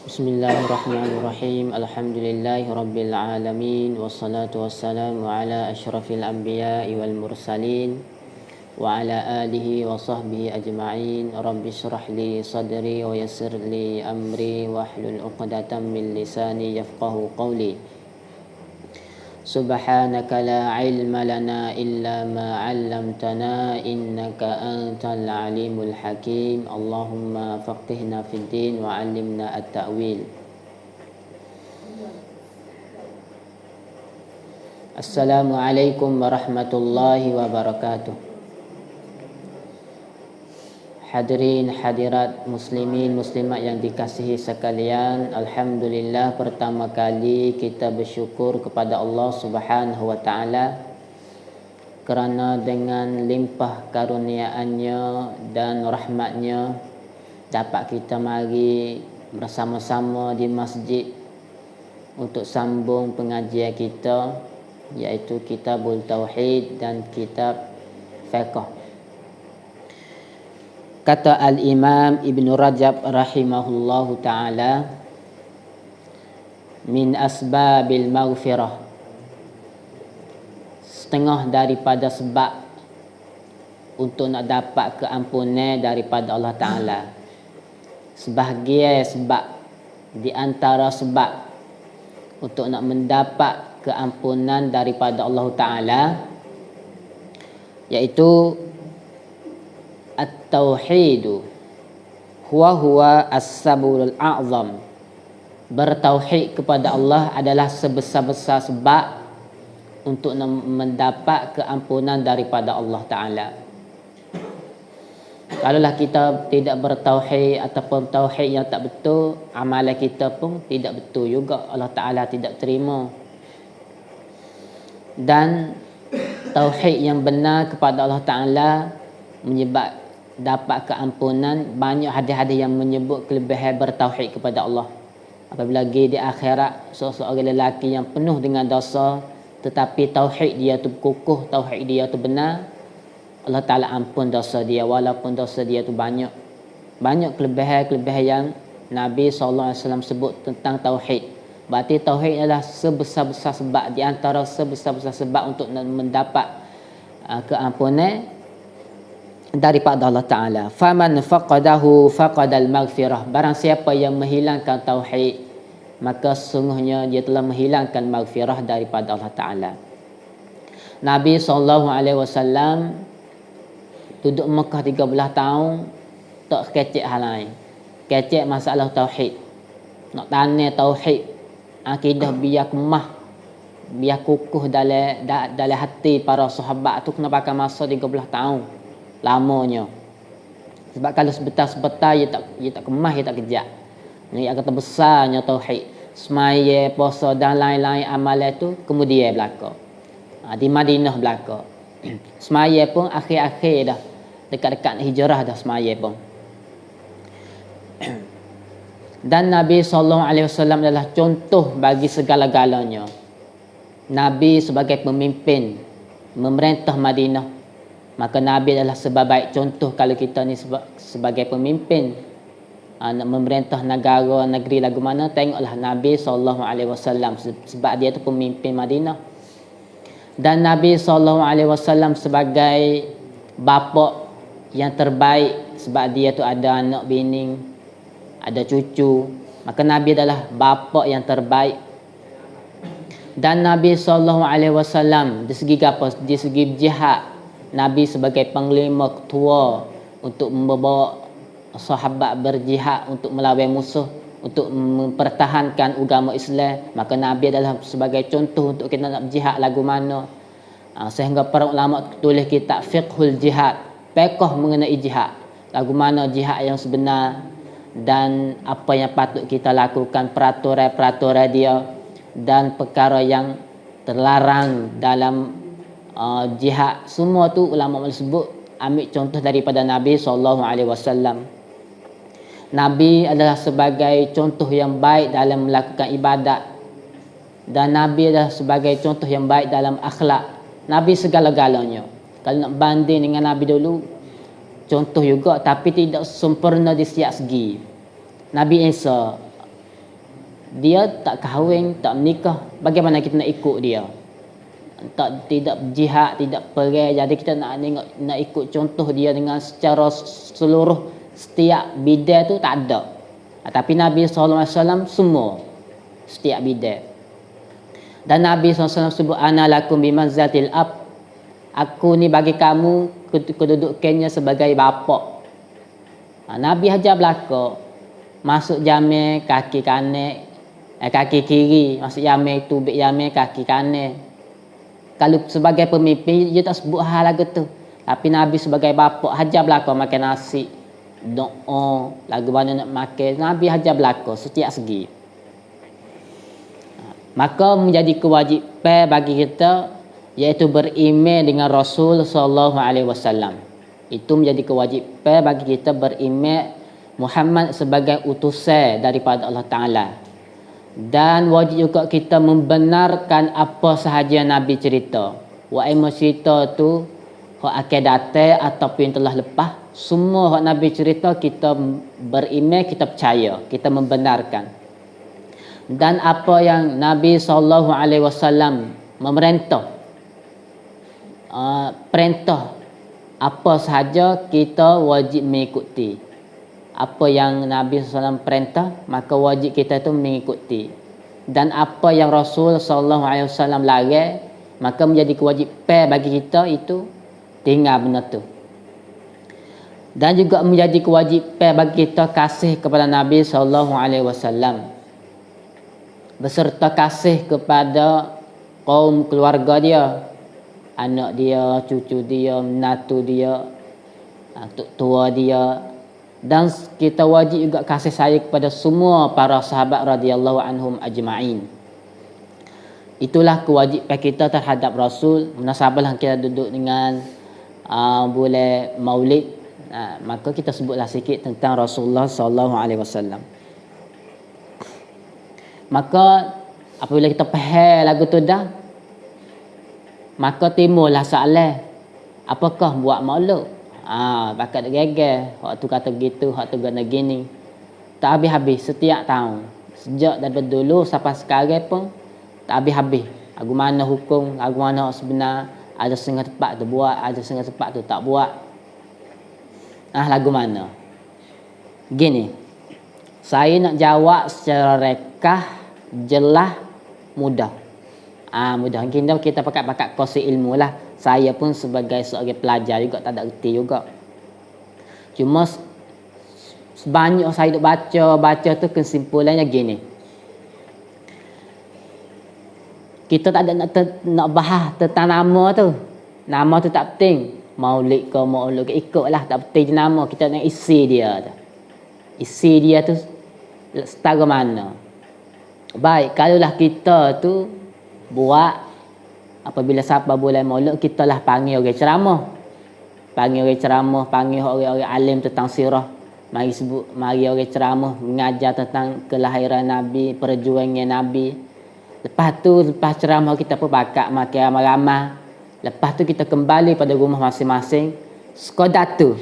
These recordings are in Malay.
Bismillahirrahmanirrahim. Alhamdulillahirabbil alamin wassalatu wassalamu ala asyrafil anbiya'i wal mursalin wa ala alihi wa sahbihi ajma'in. Rabbi shrah li sadri wa yassir li amri wahlul 'uqdatam min lisani yafqahu qawli. Subhanaka la ilma lana illa ma 'allamtana innaka antal alimul hakim. Allahumma faqihna fid din wa 'allimna at-ta'wil. Assalamualaikum warahmatullahi wabarakatuh. Hadirin hadirat muslimin muslimat yang dikasihi sekalian, alhamdulillah pertama kali kita bersyukur kepada Allah Subhanahu wa taala kerana dengan limpah karuniaannya dan rahmatnya dapat kita mari bersama-sama di masjid untuk sambung pengajian kita, iaitu Kitabul Tauhid dan Kitab Fiqh. Kata Al-Imam Ibn Rajab rahimahullahu ta'ala, min asbabil maghfirah, setengah daripada sebab untuk nak dapat keampunan daripada Allah Ta'ala. Sebahagian sebab di antara sebab untuk nak mendapat keampunan daripada Allah Ta'ala, iaitu at-tauhidu huwa as-sabulul a'zam. Bertauhid kepada Allah adalah sebesar-besar sebab untuk mendapat keampunan daripada Allah Ta'ala. Kalaulah kita tidak bertauhid ataupun tauhid yang tak betul, amalan kita pun tidak betul juga, Allah Ta'ala tidak terima. Dan tauhid yang benar kepada Allah Ta'ala menyebab dapat keampunan. Banyak hadis-hadis yang menyebut kelebihan bertauhid kepada Allah. Apabila lagi di akhirat, seorang lelaki yang penuh dengan dosa tetapi tauhid dia tu kukuh, tauhid dia tu benar, Allah Ta'ala ampun dosa dia walaupun dosa dia tu banyak. Banyak kelebihan-kelebihan yang Nabi SAW sebut tentang tauhid. Berarti tauhid adalah sebesar-besar sebab, di antara sebesar-besar sebab untuk mendapat keampunan daripada Allah Ta'ala. Faman faqadahu faqadal maghfirah. Barang siapa yang menghilangkan tauhid, maka sungguhnya dia telah menghilangkan maghfirah daripada Allah Ta'ala. Nabi SAW duduk Mekah 13 tahun, tak kecek hal lain. Kecek masalah tauhid. Nak tanah tauhid, akidah biar kemah, biar kukuh dalam hati para sahabat tu kena pakai masa 13 tahun. Lamanya. Sebab kalau sebentar-sebentar ia tak kemah, ia tak kejap. Ini kata besarnya tauhid. Semaya, puasa dan lain-lain amalan itu kemudian berlaku. Di Madinah berlaku. Semaya pun akhir-akhir dah, dekat-dekat hijrah dah semaya pun. Dan Nabi SAW adalah contoh bagi segala-galanya. Nabi sebagai pemimpin memerintah Madinah, maka Nabi adalah sebaik contoh. Kalau kita ni sebagai pemimpin nak memerintah negara, negeri lagu mana, tengoklah Nabi SAW, sebab dia tu pemimpin Madinah. Dan Nabi SAW sebagai bapa yang terbaik, sebab dia tu ada anak bini, ada cucu, maka Nabi adalah bapa yang terbaik. Dan Nabi SAW di segi apa? Di segi jihad, Nabi sebagai panglima ketua untuk membawa sahabat berjihad untuk melawan musuh, untuk mempertahankan agama Islam, maka Nabi adalah sebagai contoh untuk kita nak berjihad lagu mana. Sehingga para ulama tulis kitab Fiqhul Jihad, fiqh mengenai jihad, lagu mana jihad yang sebenar dan apa yang patut kita lakukan, peraturan-peraturan dia dan perkara yang terlarang dalam jihad. Semua tu ulama sebut ambil contoh daripada Nabi SAW. Nabi adalah sebagai contoh yang baik dalam melakukan ibadat, dan Nabi adalah sebagai contoh yang baik dalam akhlak. Nabi segala-galanya. Kalau nak banding dengan Nabi dulu, contoh juga tapi tidak sempurna di setiap segi. Nabi Isa Dia tak kahwin, tak menikah, bagaimana kita nak ikut dia? Tidak jihad, tidak perang. Jadi kita nak ikut contoh dia dengan secara seluruh setiap bidang tu tak ada. Tapi Nabi SAW semua setiap bidang. Dan Nabi SAW sebut ana lakum bimanzatil ab. Aku ni bagi kamu kedudukannya sebagai bapa. Nabi hajar belaka masuk jamai kaki kanan, kaki kiri, masuk jamai tubik jamai kaki kanan. Kalau sebagai pemimpin dia tak sebut hal lagu tu. Tapi Nabi sebagai bapa hajar belaka makan nasi, doa, lagu mana nak makan. Nabi hajar belaka setiap segi. Maka menjadi kewajipan bagi kita iaitu beriman dengan Rasul sallallahu alaihi wasallam. Itu menjadi kewajipan bagi kita beriman Muhammad sebagai utusan daripada Allah Taala. Dan wajib juga kita membenarkan apa sahaja Nabi cerita. Wa cerita tu hak akan datang ataupun telah lepas, semua hak Nabi cerita kita beriman, kita percaya, kita membenarkan. Dan apa yang Nabi sallallahu alaihi wasallam memerintah, perintah apa sahaja kita wajib mengikuti. Apa yang Nabi SAW perintah, maka wajib kita itu mengikuti. Dan apa yang Rasul SAW larang, maka menjadi kewajipan bagi kita itu tinggal benda tu. Dan juga menjadi kewajipan bagi kita kasih kepada Nabi SAW, beserta kasih kepada kaum keluarga dia, anak dia, cucu dia, menantu dia, tua dia. Dan kita wajib juga kasih sayang kepada semua para sahabat radhiyallahu anhum ajma'in. Itulah kewajipan kita terhadap Rasul. Munasabahlah kita duduk dengan bulan Maulid, maka kita sebutlah sikit tentang Rasulullah sallallahu alaihi wasallam. Maka apabila kita faham lagu tu dah, maka timbullah soalan, apakah buat maulud? Bakat geger, hak tu kata gitu, hak tu kata gini. Tak habis-habis setiap tahun. Sejak daripada dulu sampai sekarang pun tak habis-habis. Lagu mana hukum, lagu mana sebenar, ada setengah tempat tu buat, ada setengah tempat tu tak buat. Lagu mana? Gini. Saya nak jawab secara rekah, jelas, mudah. Mudah. Kita pakai kursi ilmu lah. Saya pun sebagai seorang pelajar juga tak ada erti juga. Cuma sebanyak saya duk baca tu kesimpulannya gini. Kita tak ada nak bahas tentang nama tu. Nama tu tak penting. Maulid ke maulud ke ikutlah, tak penting nama, kita nak isi dia tu. Isi dia tu setara mana. Baik, kalaulah kita tu buat apabila siapa bulan maulud, kita lah panggil orang ceramah. Panggil orang ceramah, panggil orang-orang alim tentang sirah. Mari orang ceramah mengajar tentang kelahiran Nabi, perjuangan Nabi. Lepas ceramah kita pun bakar makan ramai-ramai. Lepas tu kita kembali pada rumah masing-masing. Sekadar tu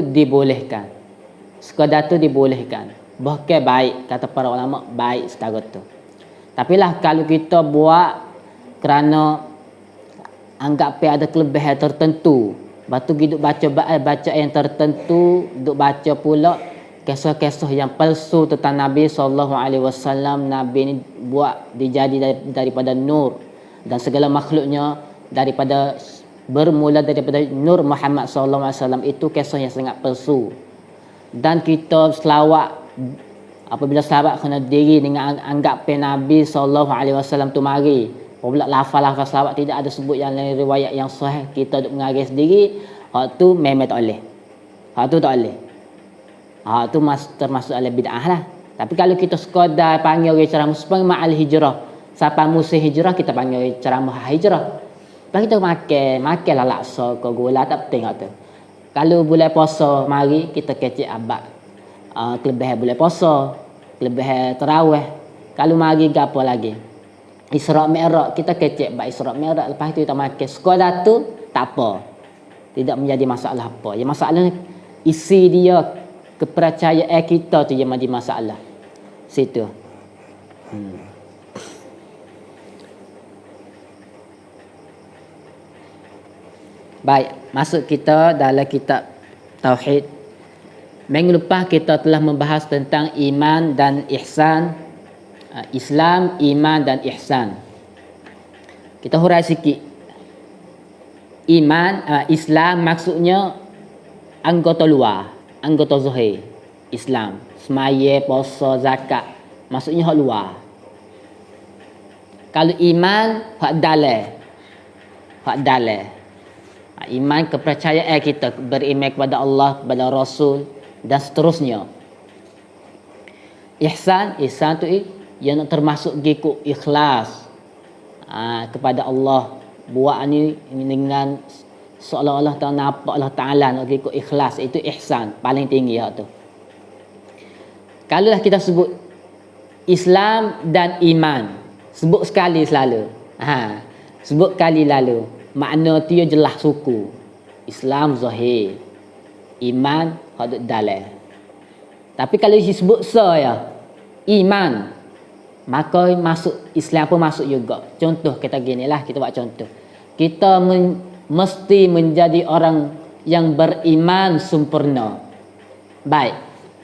dibolehkan. Bahkan baik, kata para ulama, baik sekadar tu. Tapi lah kalau kita buat kerana anggap ada kelebihan tertentu, batu hidup baca yang tertentu, duk baca pula kisah-kisah yang palsu tentang Nabi SAW. Nabi ni buat dijadi daripada nur, dan segala makhluknya bermula daripada nur Muhammad SAW. Itu kisah yang sangat palsu. Dan kita selawat, apabila selawat kena diri dengan anggap Nabi SAW tu mari. Apabila lafal-lafal selawat tidak ada sebut yang lain riwayat yang sahih, kita duk mengaris sendiri, hak tu memang tak boleh. Hak tu termasuk ala bid'ah lah. Tapi kalau kita sekadar panggil orang ceramah sepanjang ma'al hijrah, sampai musim hijrah kita panggil orang ceramah hijrah. Lepas kita makanlah laksa ke gula, tak penting hak tu. Kalau bulan puasa mari kita kecek abad kelebihan bulan puasa, kelebihan tarawih. Kalau mari gapo lagi? Isra' Mi'raj, kita kecek bab Isra' Mi'raj, lepas tu kita makan. Sekadar tu tak apa. Tidak menjadi masalah apa. Yang masalah isi dia, kepercayaan kita tu yang menjadi masalah. Situ. Baik, masuk kita dalam kitab Tauhid. Minggu lepas kita telah membahas tentang iman dan ihsan. Islam, iman dan ihsan. Kita hurai sikit. Iman, Islam maksudnya anggota luar, anggota zahir. Islam, semaya, puasa, zakat, maksudnya hak luar. Kalau iman, hak dalam. Hak dalam. Iman kepercayaan kita, beriman kepada Allah, kepada Rasul dan seterusnya. Ihsan tu yang termasuk giku ikhlas kepada Allah. Buat ni dengan seolah-olah tak nampak Allah Ta'ala nak giku ikhlas. Itu ihsan, paling tinggi tu. Kalaulah kita sebut Islam dan iman, sebut sekali selalu. Sebut kali lalu. Makna dia jelas suku. Islam zahir, iman hadut dalam. Tapi kalau disebut saya iman, maka masuk Islam pun masuk juga. Contoh kita ginilah, kita buat contoh. Kita mesti menjadi orang yang beriman sempurna. Baik.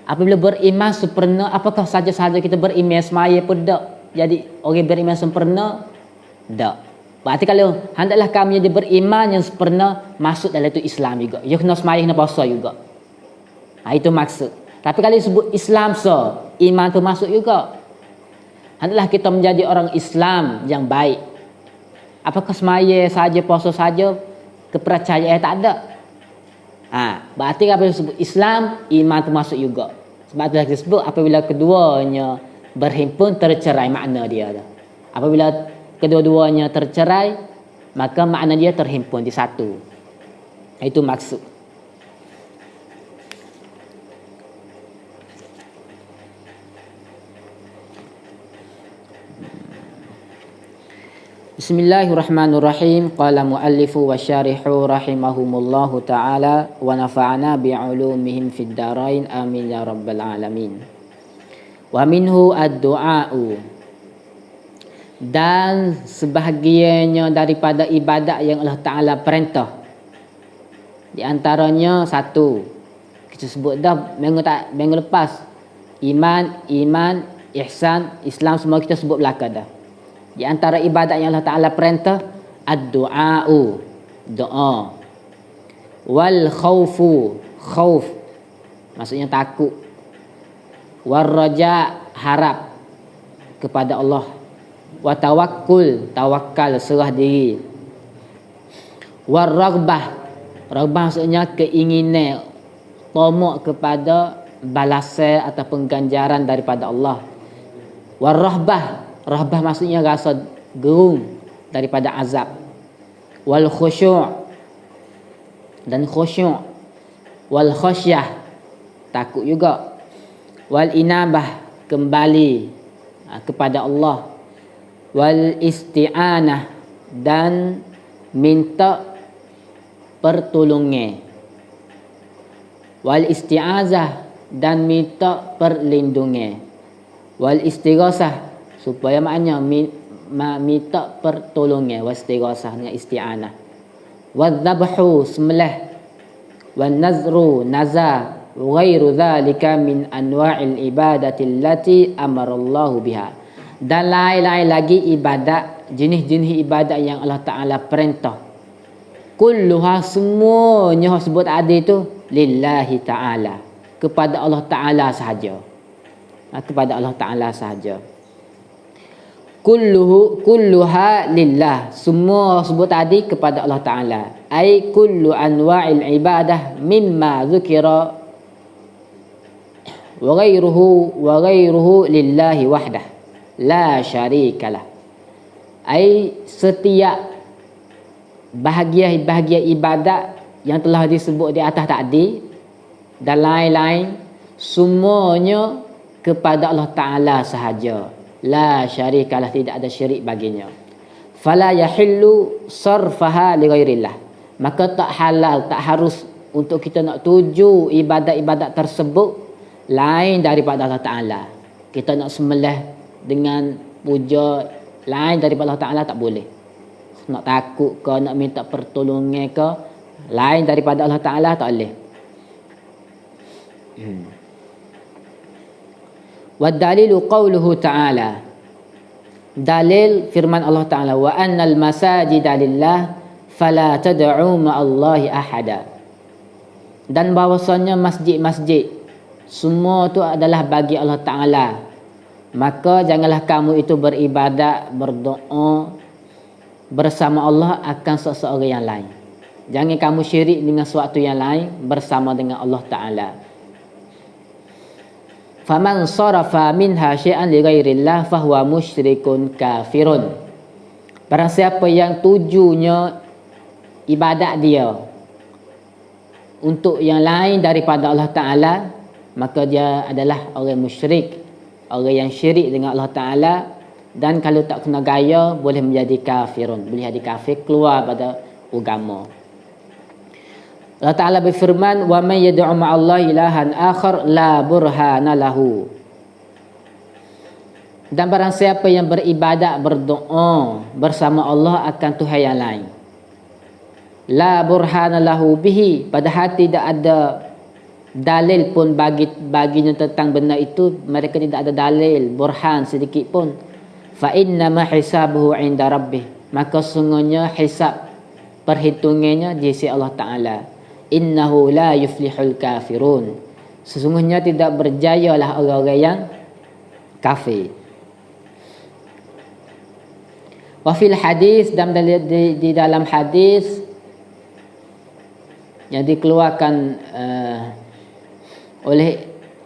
Apabila beriman sempurna, apakah saja-saja kita beriman semaya pun tak jadi orang beriman sempurna? Tak. Berarti kalau hendaklah kami jadi beriman yang sempurna, masuk dalam itu Islam juga. Ya kena sembahyang, kena puasa juga. Itu maksud. Tapi kalau disebut Islam iman tu masuk juga. Hendaklah kita menjadi orang Islam yang baik. Apakah sembahyang saja, puasa saja, kepercayaan tak ada. Berarti apabila disebut Islam, iman tu masuk juga. Sebab itulah disebut apabila keduanya berhimpun tercerai makna dia. Apabila kedua-duanya tercerai, maka makna dia terhimpun di satu. Itu maksud. Bismillahirrahmanirrahim. Qala muallifu wa syarihu rahimahumullahu ta'ala wa nafa'ana bi'ulumihim fid darain amin ya rabbal alamin. Wa minhu ad-du'a'u, dan sebahagiannya daripada ibadat yang Allah Ta'ala perintah. Di antaranya satu, kita sebut dah minggu lepas, iman, ihsan, Islam, semua kita sebut belakang dah. Di antara ibadat yang Allah Ta'ala perintah, ad-du'a'u, doa. Wal khawfu, khawf, maksudnya takut. Wal raja, harap kepada Allah. Wa tawakkul, tawakal, serah diri. War raghbah, raghbah maksudnya keinginan, tamak kepada balasan ataupun ganjaran daripada Allah. War rahbah, rahbah maksudnya rasa gerung daripada azab. Wal khusyu', dan khusyu'. Wal khasyah, takut juga. Wal inabah, kembali kepada Allah. Wal isti'anah, dan minta pertolongan. Wal isti'azah, dan minta perlindungan. Wal istighasah, supaya maknanya minta pertolongan. Wal istighasah dengan isti'anah. Wal dhabhu, sembelih. Wal nazru, nazar. Ghairu dhalika min anwa'il ibadati allati amarallahu biha. Dan lain-lain lagi ibadat, jenis-jenis ibadat yang Allah Ta'ala perintah. Kulluha, semuanya sebut ada itu lillahi ta'ala, kepada Allah Ta'ala sahaja. Kepada Allah Ta'ala sahaja. Kulluha lillah, semua sebut tadi kepada Allah Ta'ala. Ay kullu anwa'il ibadah mimma dzukira wa ghairuhu lillahi wahdah la syarikalah. Ai setiap bahagian ibadat yang telah disebut di atas tadi dan lain-lain, semuanya kepada Allah Ta'ala sahaja. La syarikalah, tidak ada syirik baginya. Fala yahillu sarfaha li ghairillah, maka tak halal, tak harus untuk kita nak tuju ibadat-ibadat tersebut lain daripada Allah Ta'ala. Kita nak sembelih dengan puja lain daripada Allah Ta'ala tak boleh. Nak takut ke, nak minta pertolongan ke lain daripada Allah Ta'ala tak boleh. Wa dalilu qawluhu ta'ala, dalil firman Allah Ta'ala, wa annal masajida lillah fala tad'u ma'allahi ahada. Dan bahawasanya masjid-masjid semua tu adalah bagi Allah Ta'ala, maka janganlah kamu itu beribadat, berdoa bersama Allah akan seseorang yang lain. Jangan kamu syirik dengan sesuatu yang lain bersama dengan Allah Ta'ala. Faman sarafa minha syai'an li ghairillah fahuwa musyrikun kafirun. Barang siapa yang tujunya ibadat dia untuk yang lain daripada Allah Ta'ala, maka dia adalah orang musyrik, orang yang syirik dengan Allah Ta'ala. Dan kalau tak kena gaya boleh menjadi kafirun, boleh jadi kafir, keluar pada agama. Allah Ta'ala berfirman, wa man yad'u ma'allahi ilahan akhar la burhana lahu. Dan barang siapa yang beribadat, berdoa bersama Allah akan Tuhan yang lain, la burhana lahu bihi, padahal tidak ada dalil pun baginya tentang benda itu. Mereka tidak ada dalil, burhan sedikit pun. Fa inna ma hisabuhu 'inda rabbih, maka sungguhnya hisab perhitungannya di sisi Allah Ta'ala. Innahu la yuflihul kafirun, sesungguhnya tidak berjayalah orang-orang yang kafir. Wa fil hadis, dan di dalam hadis yang dikeluarkan oleh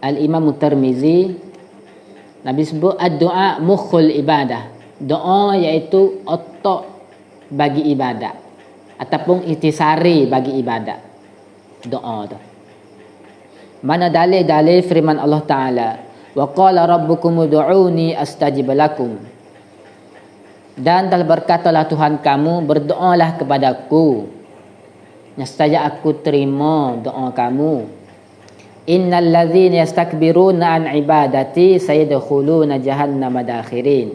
Al-Imam Tirmizi, Nabi sebut ad-du'a mukhul ibadah. Doa iaitu otak bagi ibadat ataupun intisari bagi ibadat. Doa tu. Mana dalil-dalil firman Allah Ta'ala, wa qala rabbukum ud'uni astajib lakum. Dan telah berkatalah Tuhan kamu, berdoalah kepadaku, nescaya aku terima doa kamu. Innal ladzina yastakbiruna an ibadati sayadkhuluna jahannama dakhirin.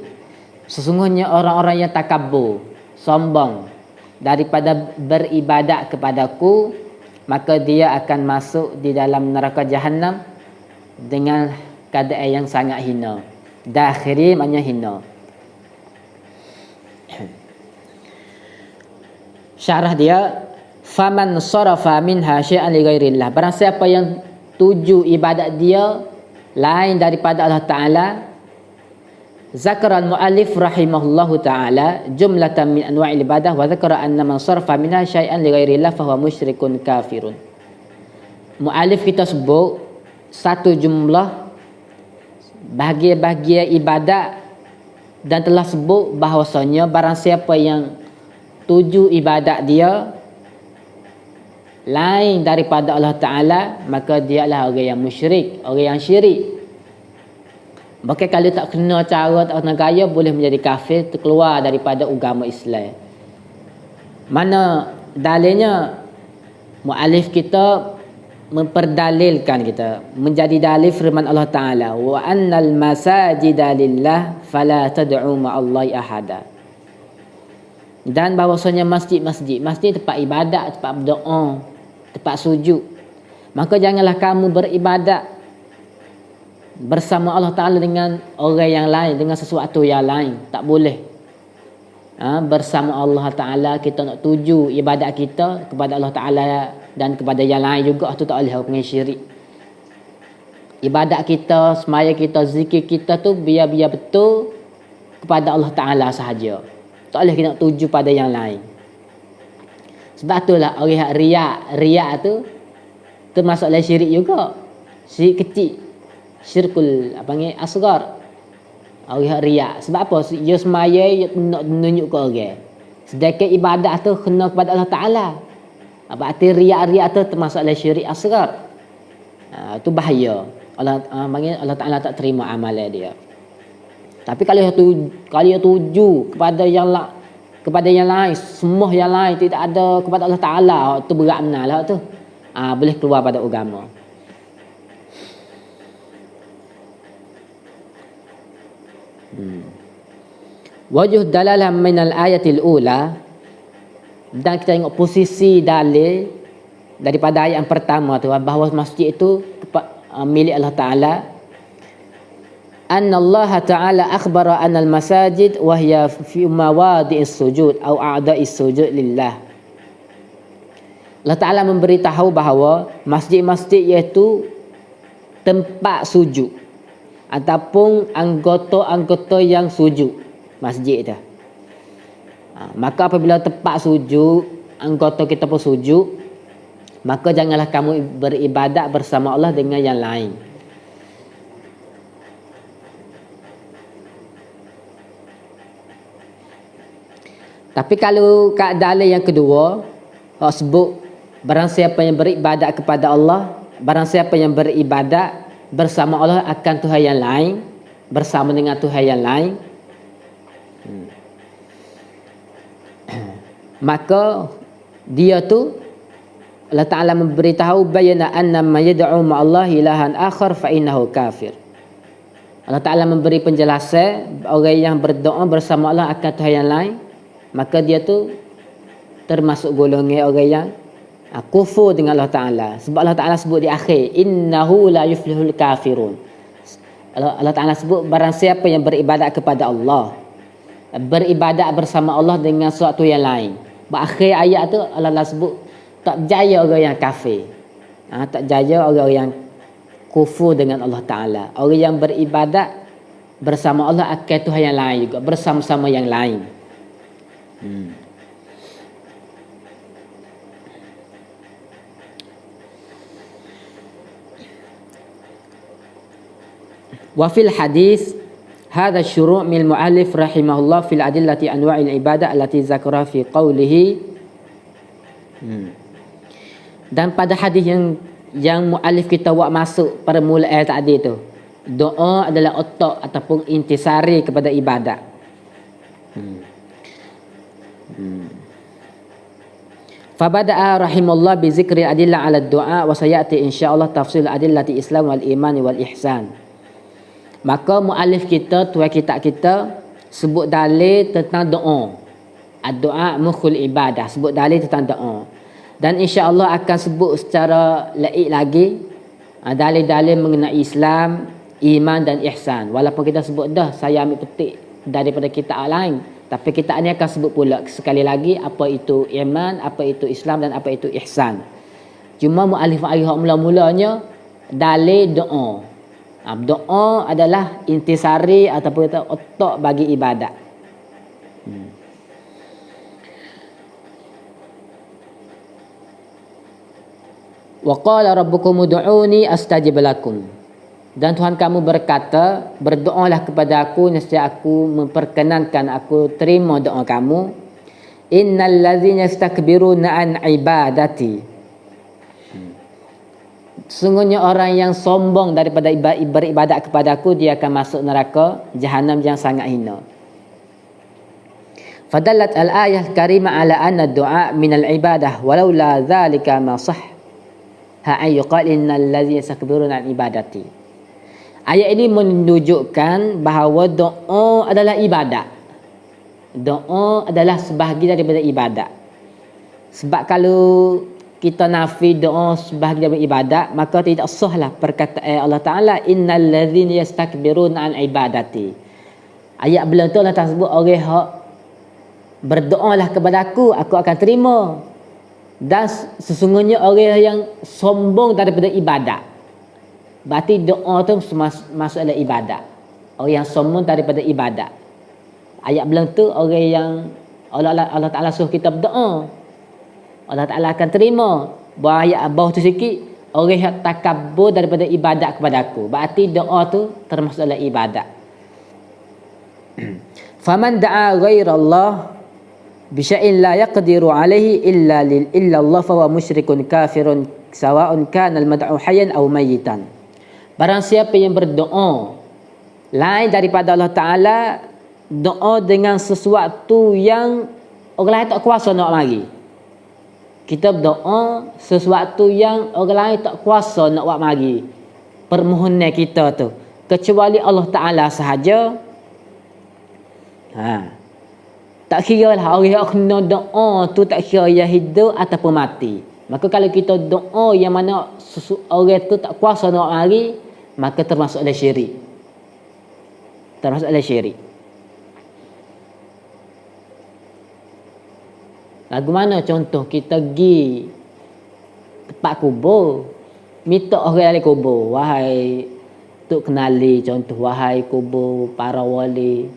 Sesungguhnya orang-orang yang takabur, sombong daripada beribadat kepadaku, maka dia akan masuk di dalam neraka Jahannam dengan keadaan yang sangat hina. Dakhiri maknanya hina. Syarah dia, faman sarafa minha syai'an li ghairillah, barang siapa yang tuju ibadat dia lain daripada Allah Ta'ala. Zakara al-muallif rahimahullahu ta'ala jumlatan min anwa'il ibadah, wa zakara anna man sarfa minha syai'an li ghairillah fahuwa musyrikun kafirun. Muallif kita sebut satu jumlah bahagian-bahagian ibadat dan telah sebut bahawasanya barang siapa yang tuju ibadat dia lain daripada Allah Ta'ala, maka dia adalah orang yang musyrik, orang yang syirik. Maka kalau tak kena cara, tak kena gaya, boleh menjadi kafir, terkeluar daripada agama Islam. Mana dalilnya? Mu'alif kita memperdalilkan kita, menjadi dalil firman Allah Ta'ala, wa annal masajida lillah fala tad'u ma'allahi ahada. Dan bahawasanya masjid tempat ibadat, tempat berdoa, tempat sujud, maka janganlah kamu beribadat bersama Allah Ta'ala dengan orang yang lain, dengan sesuatu yang lain. Tak boleh. Bersama Allah Ta'ala kita nak tuju ibadat kita kepada Allah Ta'ala dan kepada yang lain juga, tu tak boleh hukum syirik. Ibadat kita, semaya kita, zikir kita tu biar betul kepada Allah Ta'ala sahaja. Tak boleh kita nak tuju pada yang lain. Sebab itulah orang riak tu termasuk dalam syirik juga. Syirik kecil, syirkul asghar. Orang riak. Sebab apa? Dia semaya nak tunjuk ke orang. Sedangkan ibadat tu kena kepada Allah Ta'ala. Berarti riak tu termasuk dalam syirik asghar. Itu bahaya. Allah Ta'ala tak terima amalan dia. Tapi kalau dia tuju kepada yang lain, semua yang lain, tidak ada kepada Allah Ta'ala, itu berat benar lah tu. Boleh keluar pada agama. Wajh dalalah min al-ayatil ula, dan kita tengok posisi dalil daripada ayat yang pertama tu bahawa masjid itu milik Allah Taala. Anna Allah Taala akhbara anna al-masajid wa hiya fi mawadi'is sujud atau a'dha'is sujud lillah. Allah Taala memberitahu bahawa masjid-masjid iaitu tempat sujud ataupun anggota-anggota yang sujud masjid itu. Maka apabila tempat sujud, anggota kita pun sujud, maka janganlah kamu beribadat bersama Allah dengan yang lain. Tapi kalau keadaan yang kedua, Allah sebut barang siapa yang beribadat kepada Allah, barang siapa yang beribadat bersama Allah akan Tuhan yang lain, bersama dengan Tuhan yang lain, maka dia tu Allah Ta'ala memberitahu bayana anna man yad'u ma'allahi ilahan akhar fa innahu kafir. Allah Ta'ala memberi penjelasan orang yang berdoa bersama Allah akan Tuhan yang lain, maka dia tu termasuk golongan orang yang kufur dengan Allah Ta'ala. Sebab Allah Ta'ala sebut di akhir, innahu la yuflihul kafirun. Allah Ta'ala sebut barang siapa yang beribadat kepada Allah, beribadat bersama Allah dengan sesuatu yang lain. Akhir ayat tu Allah sebut tak jaya orang yang kafir, tak jaya orang yang kufur dengan Allah Ta'ala. Orang yang beribadat bersama Allah akan Tuhan yang lain juga, bersama-sama yang lain. Wa fil hadis hadha syuru' min al-mu'allif rahimahullah fil adillati anwa'il ibadah allati zakara fi qawlihi. Dan pada hadis yang muallif kita buat masuk pada mulai tadi tu, doa adalah otak ataupun intisari kepada ibadat. Fabada'a rahimahullah bi zikri adillah 'ala ad-du'a wa sayati insyaallah tafsil adillati Islam wal iman wal ihsan. Maka muallif kita, tuan kitab kita sebut dalil tentang doa. Ad-du'a mukhul ibadah, sebut dalil tentang doa. Dan insya-Allah akan sebut secara lain lagi dalil-dalil mengenai Islam, iman dan ihsan. Walaupun kita sebut dah, saya ambil petik daripada kitab lain, tapi kitab ni akan sebut pula sekali lagi apa itu iman, apa itu Islam dan apa itu ihsan. Cuma muallif ayat mula-mulanya dalil doa. Doa adalah intisari ataupun otak bagi ibadat. Wa qala rabbukum ud'uni astajib lakum. Dan Tuhan kamu berkata, berdoalah kepada aku nescaya aku memperkenankan, aku terima doa kamu. Innal ladzina yastakbiruna an ibadati. Sesungguhnya orang yang sombong daripada beribadat kepada aku, dia akan masuk neraka jahanam yang sangat hina. Fadallat al-ayah karimah ala anna ad-du'a min al-ibadah walau la dhalika ma sah ha yuqal innal ladzina yastakbiruna an ibadati. Ayat ini menunjukkan bahawa doa adalah ibadat. Doa adalah sebahagian daripada ibadat. Sebab kalau kita nafi doa sebahagian daripada ibadat, maka tidak sahlah perkataan Allah Ta'ala innal ladzina yastakbiruna an ibadati. Ayat belum tu Allah Ta'ala sebut orang hak berdoalah kepada aku akan terima. Dan sesungguhnya orang yang sombong daripada ibadat, berarti doa tu masuk dalam ibadat. Orang yang sombong daripada ibadat. Ayat belum tu orang yang Allah Ta'ala suruh kita berdoa, Allah Ta'ala akan terima. Ayat bawah tu sikit, orang yang takabur daripada ibadat kepada aku, berarti doa tu termasuk dalam ibadat. Faman da'a ghairallah bisya'in la yaqdiru alaihi illa Allah fa huwa musyrikun kafirun sawa'un kana al-mad'u hayyan aw mayyitan. Barang siapa yang berdoa lain daripada Allah Ta'ala, doa dengan sesuatu yang orang lain tak kuasa nak mari. Kita berdoa sesuatu yang orang lain tak kuasa nak buat mari permohonan kita tu, kecuali Allah Ta'ala sahaja, Tak kira lah orang yang kena doa tu tak kira yang hidup ataupun mati. Maka kalau kita doa yang mana orang tu tak kuasa nak mari, maka termasuk dalam syirik. Termasuk dalam syirik. Lagu mana contoh kita pergi tempat kubur, minta orang dalam kubur, wahai tuk kenali, contoh wahai kubur para wali,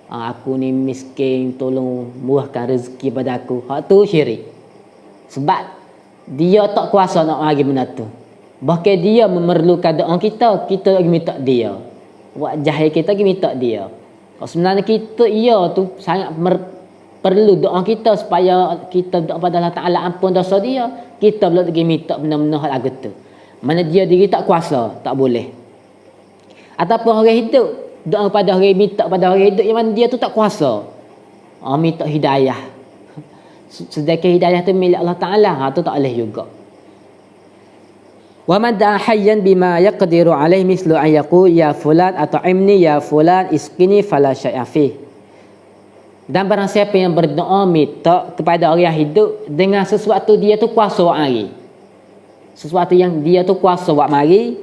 aku ni miskin, tolong murahkan rezeki pada aku. Hak tu syirik. Sebab dia tak kuasa nak bagi benda tu. Bahkan dia memerlukan doa kita, kita lagi minta dia. Buat jahil kita lagi minta dia. Sebenarnya kita tu sangat perlu doa kita supaya kita doa pada Allah Ta'ala ampun dosa dia. Kita belum lagi minta benda-benda hal lagu tu. Mana dia diri tak kuasa, tak boleh. Ataupun orang hidup, doa pada orang, minta pada orang hidup yang mana dia tu tak kuasa. Minta hidayah. Sedangkan hidayah tu milik Allah Ta'ala, tu tak boleh juga. Wa man da'a hayyan bima yaqdiru alaihi mislu an yaqul ya fulan at'imni ya fulan isqini fala syai'a fi. Dan barang siapa yang berdoa minta kepada orang yang hidup dengan sesuatu dia tu kuasa buat mari. Sesuatu yang dia tu kuasa buat mari.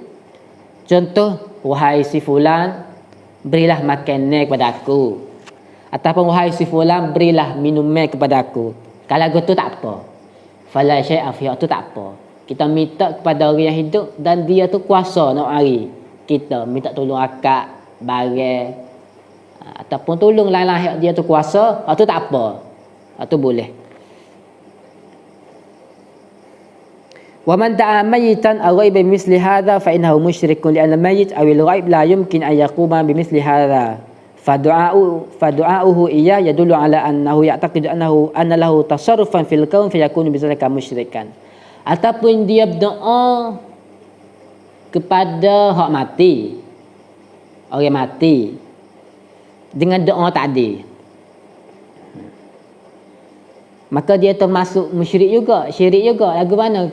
Contoh, wahai si fulan, berilah makanan kepada aku. Ataupun wahai si fulan, berilah minuman kepada aku. Kalau tu tak apa. Fala syai'a fi, tu tak apa. Kita minta kepada orang yang hidup dan dia tu kuasa nak mari. Kita minta tolong akak, barang, ataupun tolong lain-lain dia tu kuasa, tu tak apa. Tu boleh. Wa man da'a mayitan aw ghaiba bimithli hadha fa innahu musyrikun li'anna al-mayyit aw al-ghaib la yumkin an yaquma bimithli hadha. Fadu'a'uhu iya yadullu ala annahu ya'taqidu anna lahu tasarrufan fil kaun fa yakunu bidzalika musyrikan. Ataupun dia berdoa kepada hak mati, orang mati, dengan doa tadi, maka dia termasuk musyrik juga, syirik juga. Lagu mana?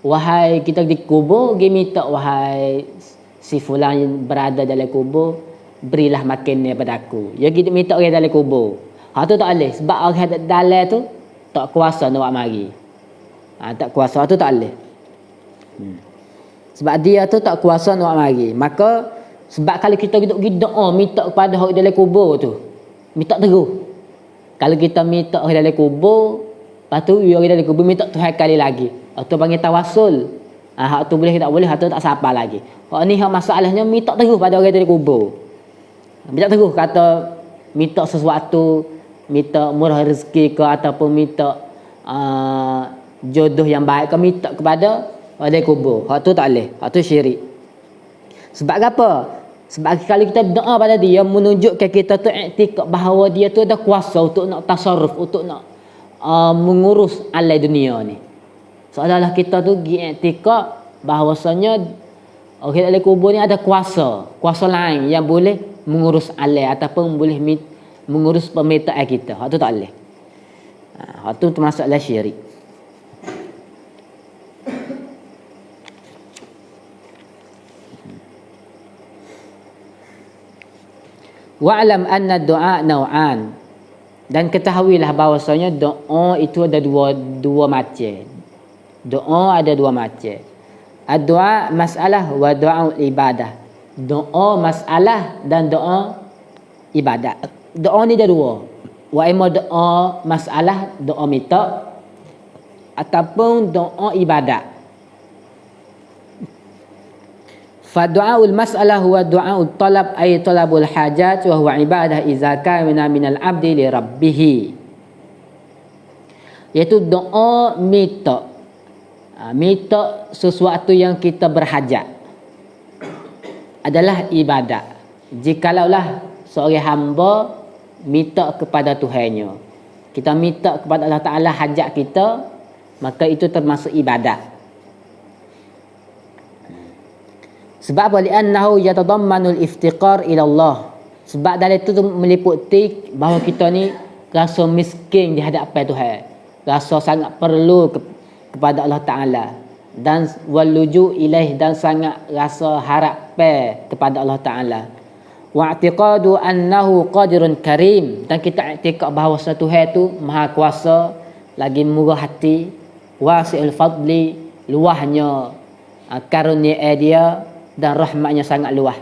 Wahai kita di kubur, dia minta wahai si fulan yang berada dalam kubur, berilah makan daripada aku. Ya kita minta orang dalam kubur. Tu tak boleh. Sebab orang dalam tu tak kuasa nak buat mari. Tak kuasa tu tak boleh. Sebab dia tu tak kuasa nak buat mari. Maka sebab kalau kita pergi doa minta kepada orang dalam kubur tu, minta terus. Kalau kita minta orang dalam kubur, lepas tu orang dalam kubur minta Tuhan kali lagi. Tu panggil tawassul. Hak tu boleh tak boleh, hak tu tak sapa lagi. Hak ni hak masalahnya minta terus pada orang dalam kubur. Minta terus kata minta sesuatu, minta murah rezeki ke ataupun minta jodoh yang baik ke, minta kepada orang kubur. Hak tu tak boleh. Hak tu syirik. Sebab apa? Sebab kalau kita doa pada dia menunjukkan kita tu iktikad bahawa dia tu ada kuasa untuk nak tasarruf, untuk nak mengurus alam dunia ni. Seolah-olah kita tu iktikad bahawasanya orang dalam kubur ni ada kuasa lain yang boleh mengurus alam ataupun boleh mengurus pemetaan kita. Hak tu tak boleh. Hak tu termasuklah syirik. Wa'lam anna du'a naw'an. Dan ketahuilah bahawasanya doa itu ada dua macam. Doa ada dua macam. Ad-du'a masalah wa du'a ibadah. Doa masalah dan doa ibadat. Doa ni ada dua. Wa ima doa masalah, doa minta, ataupun doa ibadat. Fadu'aul mas'alah huwa du'aul talab ay talabul hajat wa huwa ibadah idza kana minal abdi li rabbih. Iaitu doa minta. Minta sesuatu yang kita berhajat adalah ibadat. Jikalaulah seorang hamba minta kepada Tuhannya, kita minta kepada Allah Ta'ala hajat kita, maka itu termasuk ibadat. Sebab apa? Li'annahu yatadammanul iftiqar ila Allah. Sebab dari itu meliputi bahawa kita ni rasa miskin di hadapan Tuhan, rasa sangat perlu kepada Allah Ta'ala, dan waluju ilaih, dan sangat rasa harap kepada Allah Ta'ala. wa i'tiqadu annahu qadirun karim, dan kita i'tiqad bahawa Tuhan itu maha kuasa lagi murah hati, wasi'ul fadli, luahnya karunia dia dan rahmatnya sangat luas.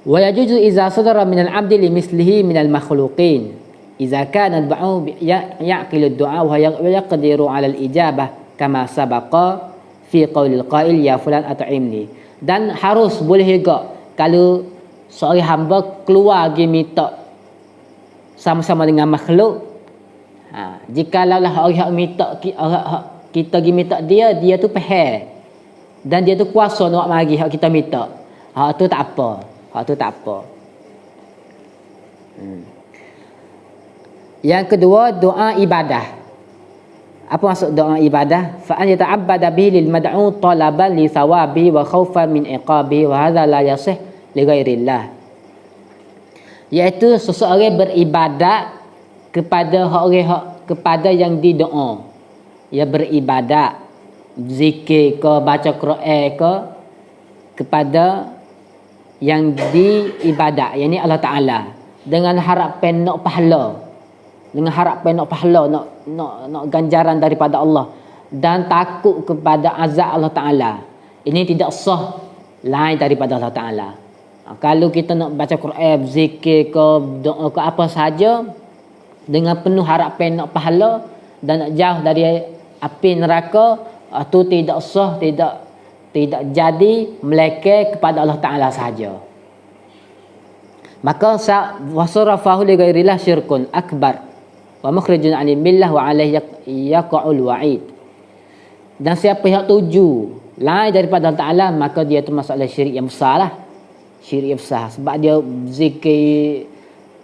Wa yajuzu idza sadara min al-'abdi li mislihi min al-makhluqin idza kana al-ba'u ya'qilu ad-du'a wa yaqdiru 'ala al-ijabah kama sabaqa fi qaulil qail ya fulan at'imni. Dan harus boleh juga kalau seorang hamba keluar pergi minta sama-sama dengan makhluk. Jikalau lah orang minta kita pergi minta dia tu faham dan dia tu kuasa nak mari hak kita minta, hak tu tak apa, Yang kedua, doa ibadah. Apa maksud doa ibadah? Fa an yata'abbada bihi lil mad'u talaban li thawabi wa khaufan min iqabi wa hadha la yasih li ghairillah. Iaitu seseorang beribadat kepada kepada yang didoa. Ia beribadat zikir ke baca Quran ke kepada yang diibadat, yakni Allah Taala, dengan harapan nak pahala. Nak ganjaran daripada Allah dan takut kepada azab Allah Taala. Ini tidak sah lain daripada Allah Taala. Kalau kita nak baca Quran, zikir ke doa ke apa saja dengan penuh harapan nak pahala dan nak jauh dari api neraka, itu tidak sah, tidak jadi melekat kepada Allah Taala sahaja. Maka wasarafahu li ghairillah syirkun akbar wa mukhrijun 'anil millah wa 'alaihi yaqa'ul wa'id. Dan siapa yang tuju lain daripada Allah Taala, maka dia tu masalah syirik yang besar lah. Syirik yang besar sebab dia zikir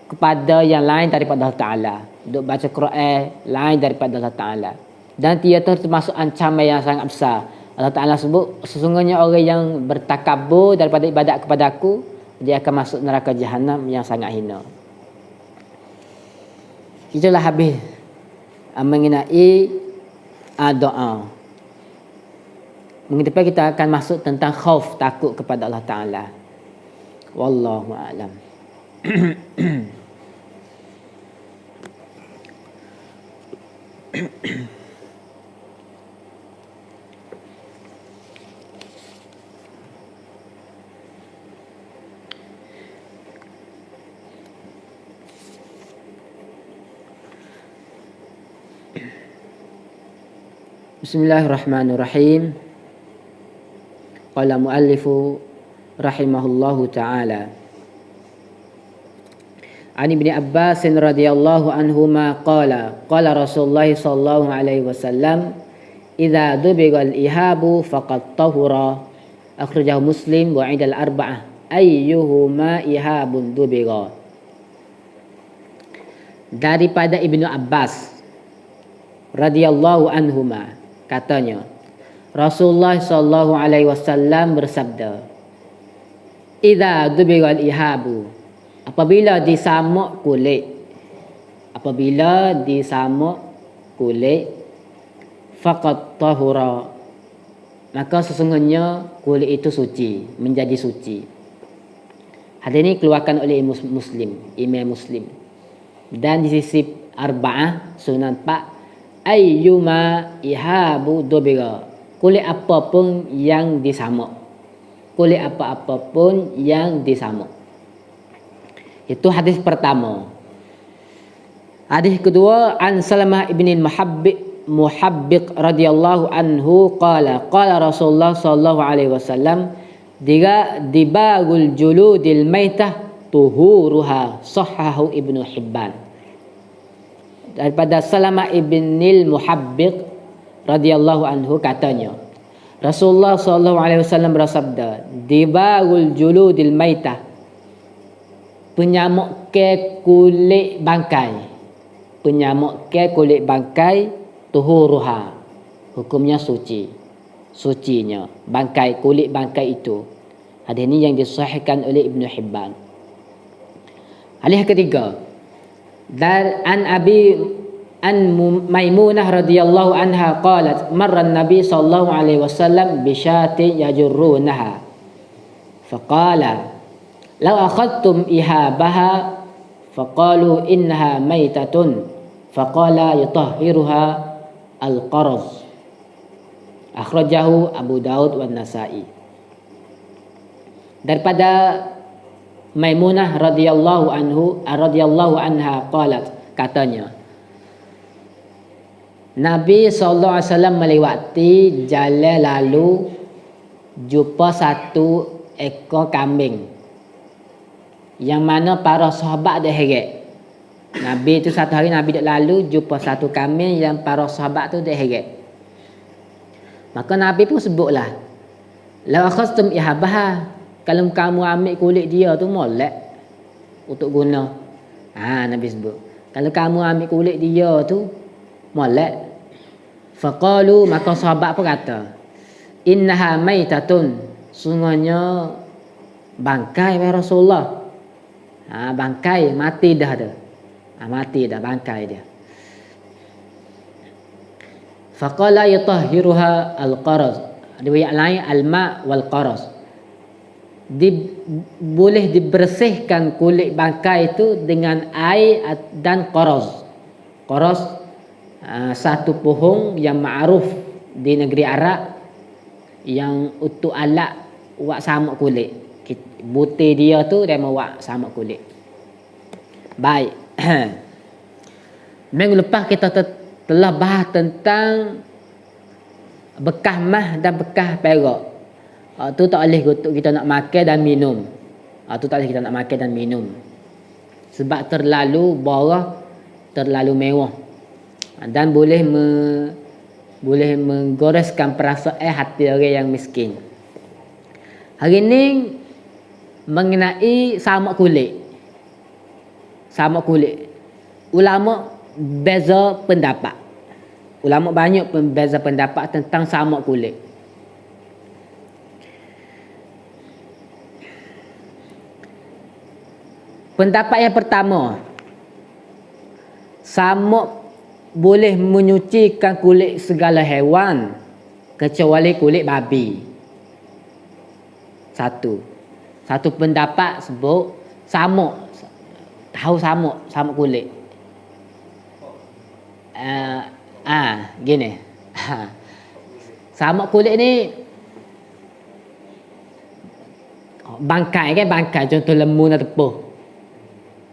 kepada yang lain daripada Allah Taala, duk baca Quran lain daripada Allah Taala, dan dia termasuk ancaman yang sangat besar. Allah Taala sebut sesungguhnya orang yang bertakabur daripada ibadat kepada aku, dia akan masuk neraka jahanam yang sangat hina. Itulah habis mengenai doa. Mungkin depan kita akan masuk tentang khauf, takut kepada Allah Taala. Wallahu a'lam. Bismillahirrahmanirrahim. Qala muallifu rahimahullahu ta'ala. An Ibnu Abbas radhiyallahu anhuma qala Rasulullah sallallahu alaihi wasallam idza dubigal ihabu faqad tahura, akhrajahu Muslim wa 'idal arba'ah, ayyuhuma ihabun dubiga. Daripada Ibnu Abbas radhiyallahu anhuma katanya, Rasulullah sallallahu alaihi wasallam bersabda, idza dubigal ihabu, apabila disamuk kulit, faqad tahura, maka sesungguhnya kulit itu suci, menjadi suci. Hadis ini keluarkan oleh Imam Muslim. Dan di sisi arba'ah, Sunan 4, ayyuma ihabu dubiga, kulit apapun yang disamuk. Itu hadis pertama. Hadis kedua, an Salamah ibn Muhabbiq radhiyallahu anhu qala Rasulullah sallallahu alaihi wasallam dibagul juludil maitah tuhuruha, sahahu Ibnu Hibban. Daripada Salamah ibn Muhabbiq radhiyallahu anhu katanya, Rasulullah sallallahu alaihi wasallam bersabda, dibagul juludil maitah, penyamuk ke kulit bangkai, tuhuruha, hukumnya sucinya kulit bangkai itu. Hadis ini yang disahihkan oleh Ibnu Hibban. Hadis ketiga, an Maimunah radhiyallahu anha qalat marra an-nabi sallallahu alaihi wasallam bi syatin yajurrunaha Faqala law akhadtum ihabaha faqalu innaha maitatun faqala yutahhiruha al-qaraz. Akhrajahu Abu Daud wan Nasa'i. Daripada Maimunah radhiyallahu anha qalat, katanya Nabi SAW melewati jalan lalu jumpa satu ekor kambing yang mana para sahabat dah heret. Nabi tu satu hari Nabi dah lalu jumpa satu kambing yang para sahabat tu dah heret. Maka Nabi pun sebutlah, la akhastum ihabaha, kalau kamu ambil kulit dia tu molek untuk guna. Nabi sebut, kalau kamu ambil kulit dia tu molek. Faqalu, maka sahabat pun kata, innaha maitatun, sungguhnya bangkai ya Rasulullah. Bangkai, mati dah tu. Mati dah bangkai dia. Faqala yutahhiruha al-qaraz. Riwayat lain al-ma' wal qaraz. Boleh dibersihkan kulit bangkai itu dengan air dan qaraz. Qaraz satu pohon yang ma'ruf di negeri Arab yang untuk alat buat samak kulit. Butir dia tu dia mau buat samak kulit. Baik. Minggu lepas kita telah bahas tentang bekas mah dan bekas perak. Tu tak boleh untuk kita nak makan dan minum. Tu tak boleh kita nak makan dan minum. Sebab terlalu borah, terlalu mewah. Dan boleh menggoreskan perasaan hati orang yang miskin. Hari ini mengenai samak kulit. Samak kulit. Ulama beza pendapat. Ulama banyak beza pendapat tentang samak kulit. Pendapat yang pertama, samak boleh menyucikan kulit segala haiwan kecuali kulit babi. Satu pendapat sebut samak, tahu samak kulit. Gini. Samak kulit ni bangkai kan, bangkai contoh lembu nak tepuh.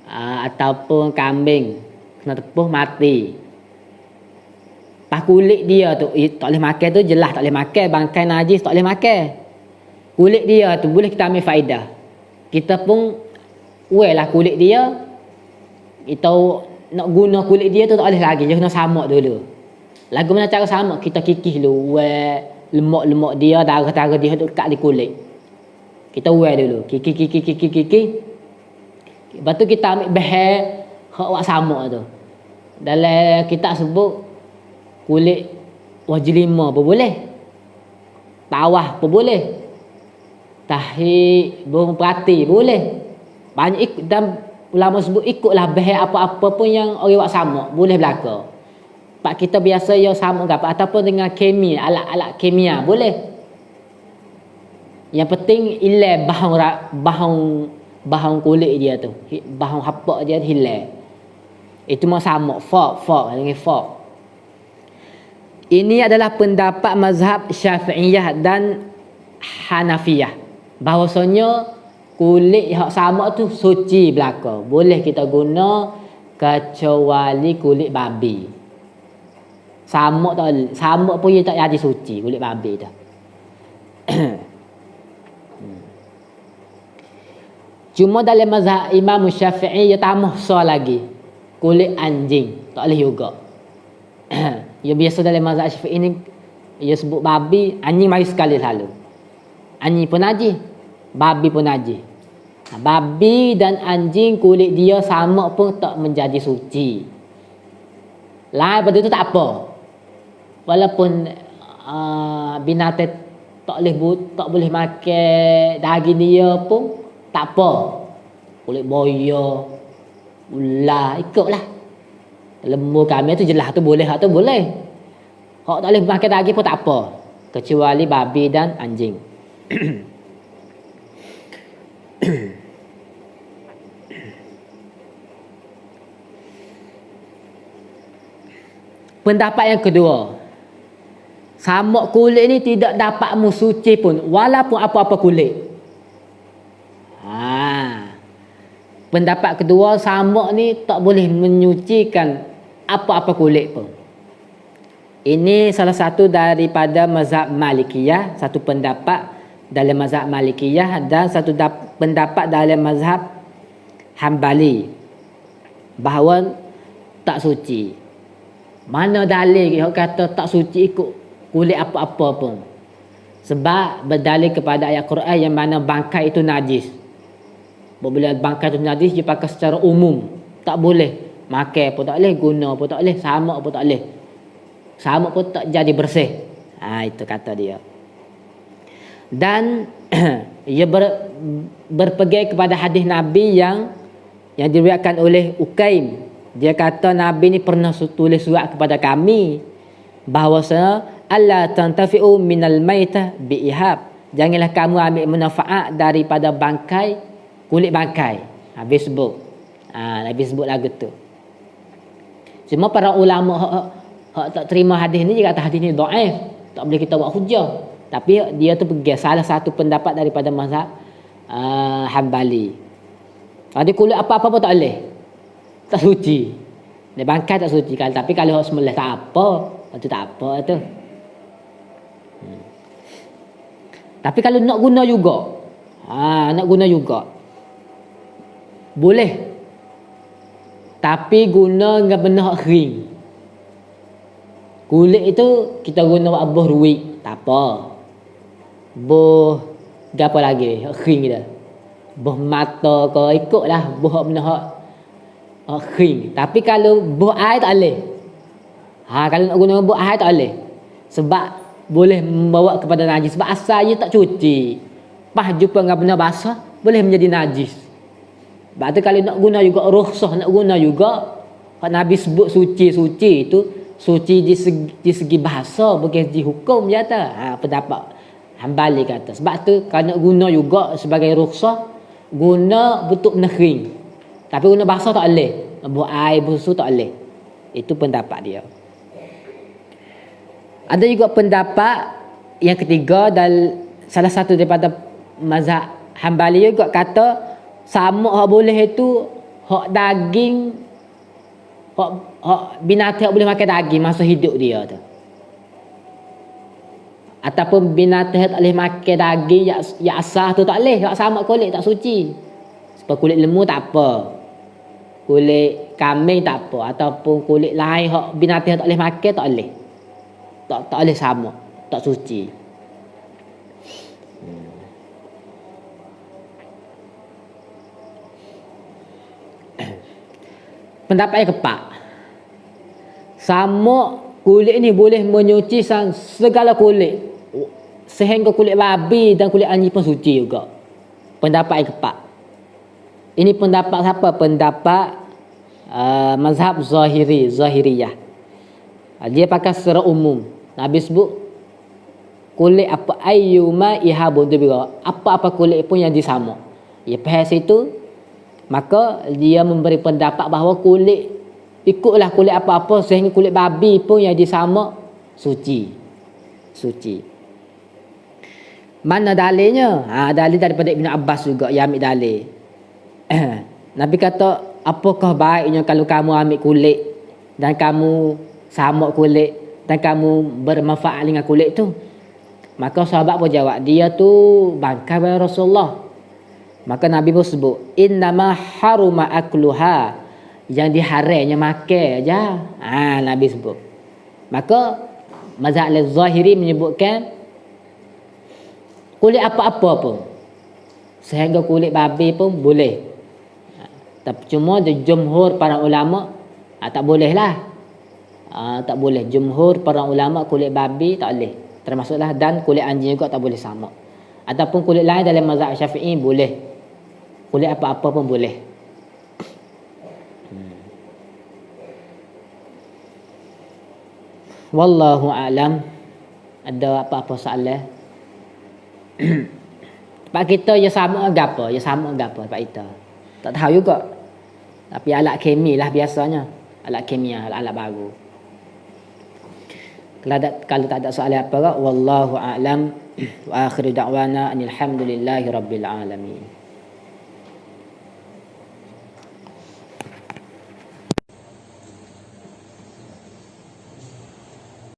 Ataupun kambing kena tepuh mati. Pas kulit dia tu tak boleh makan tu jelas tak boleh makan, bangkai najis tak boleh makan. Kulit dia tu boleh kita ambil faedah. Kita pun lah kulit dia. Kita nak guna kulit dia tu tak boleh lagi, kita kena samak dulu. Lagu mana cara samak? Kita kikis dulu, lemak-lemak dia, darah-darah dia dekat di kulit. Kita dulu, kikis. Lepas tu kita ambil bahan hak wak samak tu. Dalam kitab sebut kulit wajlima pun boleh. Tawah pun boleh. Tahi burung perati boleh. Banyak ikut, dan ulama sebut ikutlah bahan apa-apa pun yang orang buat samak boleh berlaku. Pak kita biasa yang samak ke apa ataupun dengan kimia, alat-alat kimia boleh. Yang penting hilang bahan kulit dia tu, bahan hapak dia hilang. Itu mau samak fok dengan fok. Ini adalah pendapat mazhab Syafi'iyah dan Hanafiyah. Bahawasanya kulit hak samak tu suci belaka. Boleh kita guna kecuali kulit babi. Samak pun dia tak jadi suci kulit babi dah. Cuma dalam mazhab Imam Syafi'i dia tambah soal lagi. Kulit anjing tak boleh juga. Ya biasa dalam mazhab Syafi'i ni dia sebut babi, anjing mari sekali selalu. Anjing pun najis, babi pun najis. Babi dan anjing kulit dia sama pun tak menjadi suci. Lain pada itu tak apa. Walaupun binatang tak boleh makan daging dia pun tak apa. Kulit buaya, ular ikutlah. Lembu kami tu jelas tu boleh, hak tu boleh. Hak tak boleh makan daging pun tak apa, kecuali babi dan anjing. Pendapat yang kedua, samuk kulit ni tidak dapat mensuci pun walaupun apa-apa kulit. Pendapat kedua, samuk ni tak boleh menyucikan apa-apa kulit pun. Ini salah satu daripada mazhab Malikiyah, satu pendapat dalam mazhab Malikiyah, dan satu pendapat dalam mazhab Hambali bahawa tak suci. Mana dalil yang kata tak suci ikut kulit apa-apa pun? Sebab berdalil kepada ayat Quran yang mana bangkai itu najis. Bila bangkai itu najis, dia pakai secara umum. Tak boleh makan pun tak boleh, guna pun tak boleh, samuk pun tak boleh. Samuk pun tak jadi bersih. Itu kata dia. Dan ia berpegang kepada hadis Nabi yang diriwayatkan oleh Ukaim. Dia kata Nabi ni pernah tulis surat kepada kami bahawasanya alla tantafi'u minal maitah bi'ihab. Janganlah kamu ambil manfaat daripada bangkai, kulit bangkai. Habis sebut. Nabi sebut lagu tu. Cuma para ulama hak tak terima hadis ni, dia kata hadis ni dhaif, tak boleh kita buat hujah. Tapi dia tu pergi salah satu pendapat daripada mazhab Hambali. Ada kulit apa-apa pun tak boleh, tak suci. Dia bangkai tak suci kan. Tapi kalau hak sembelih tak apa, itu tak apa tu. Tapi kalau nak guna juga, nak guna juga boleh. Tapi guna dengan benda hak kering. Kulit itu kita guna buat boh ruik, tak apa. Boh apa lagi? Hak kering kita. Boh mata ke, ikutlah boh hak benda hak kering. Tapi kalau boh air tak boleh. Kalau nak guna boh air tak boleh. Sebab boleh membawa kepada najis. Sebab asalnya tak cuci. Pas jumpa dengan benda basah, boleh menjadi najis. Sebab tu kalau nak guna juga rukhsah, nak guna juga hak Nabi sebut suci-suci itu, suci di segi bahasa, bukan di hukum je tak. Pendapat Hambali kata. Sebab tu kalau nak guna juga sebagai rukhsah, guna bentuk benda kering. Tapi guna basah tak boleh. Buat air busu tak boleh. Itu pendapat dia. Ada juga pendapat yang ketiga, dan salah satu daripada mazhab Hambali juga kata samuk hak boleh itu hak daging, hak binatang boleh makan daging masa hidup dia tu. Ataupun binatang tak boleh makan daging yang asah tu tak boleh. Hak samuk kulit tak suci. Sebab kulit lembu tak apa, kulit kambing tak apa, ataupun kulit lain hak binatang tak boleh makan tak boleh. Tak boleh samuk, tak suci. Pendapat yang keempat, samuk kulit ni boleh menyuci segala kulit, sehingga kulit babi dan kulit anjing pun suci juga. Pendapat yang keempat. Ini pendapat siapa? Pendapat mazhab Zahiriyah. Dia pakai secara umum. Nabi sebut kulit apa ayyuma ihabun tu juga. Apa-apa kulit pun yang disamuk. Ya faham situ. Maka dia memberi pendapat bahawa kulit, ikutlah kulit apa-apa, sehingga kulit babi pun yang disamuk suci. Mana dalilnya? Dalil daripada Ibn Abbas juga yang ambil dalil. Nabi kata, apakah baiknya kalau kamu ambil kulit dan kamu samuk kulit dan kamu bermanfaat dengan kulit tu? Maka sahabat pun jawab, dia tu bangkai Rasulullah. Maka Nabi pun sebut, innama haruma akluha, yang diharamnya makan aja. Nabi sebut. Maka mazhab al-Zahiri menyebutkan kulit apa-apa pun, sehingga kulit babi pun boleh. Tapi cuma jumhur para ulama tak boleh lah. Tak boleh. Jumhur para ulama kulit babi tak boleh. Termasuklah, dan kulit anjing juga tak boleh sama. Ataupun kulit lain dalam mazhab Syafi'i boleh. Kulit apa-apa pun boleh. Wallahu a'lam. Ada apa-apa soalan? Sebab kita ya sama apa? Ya sama apa sebab kita? Tak tahu juga. Tapi alat kimia lah biasanya. Alat kimia, alat baru. Kalau tak ada soalan apa, wallahu a'lam wa akhiru da'wana alhamdulillahi rabbil alamin.